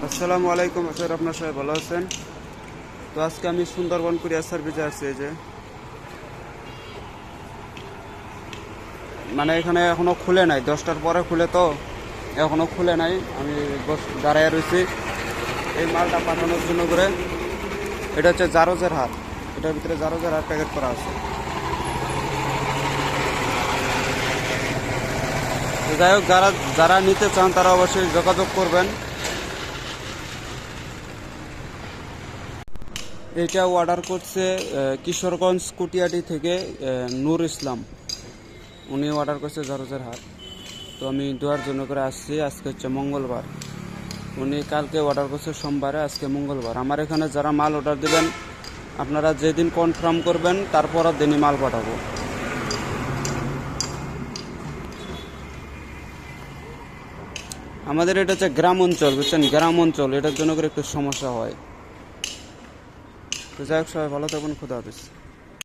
আসসালামু আলাইকুম। স্যার, আপনার সবাই ভালো আছেন? তো আজকে আমি সুন্দরবন কুরিয়ার সার্ভিসে আসছি। এই যে মানে এখানে এখনো খুলে নাই, 10টার পরে খুলে, তো এখনো খুলে নাই। আমি দাঁড়ায় রয়েছি এই মালটা পাঠানোর জন্য করে। এটা হচ্ছে জারজের হাট, এটার ভিতরে জারজের হাট প্যাকেট করা আছে। তো যাই হোক, যারা যারা নিতে চান তারা অবশ্যই যোগাযোগ করবেন। এটা অর্ডার করছে কিশোরগঞ্জ কুটিয়াটি থেকে নূর ইসলাম। উনি অর্ডার করছে জারজের হাট। তো আমি দেওয়ার জন্য করে আসছি। আজকে হচ্ছে মঙ্গলবার, উনি কালকে অর্ডার করছে সোমবারে, আজকে মঙ্গলবার। আমার এখানে যারা মাল অর্ডার দেবেন, আপনারা যেদিন কনফার্ম করবেন তারপর দিনই মাল পাঠাবো। আমাদের এটা হচ্ছে গ্রাম অঞ্চল, বুঝছেন, গ্রাম অঞ্চল, এটার জন্য করে একটু সমস্যা হয়। তো যাই হোক, সবাই ভালো থাকবেন, খুদা হাফেজ।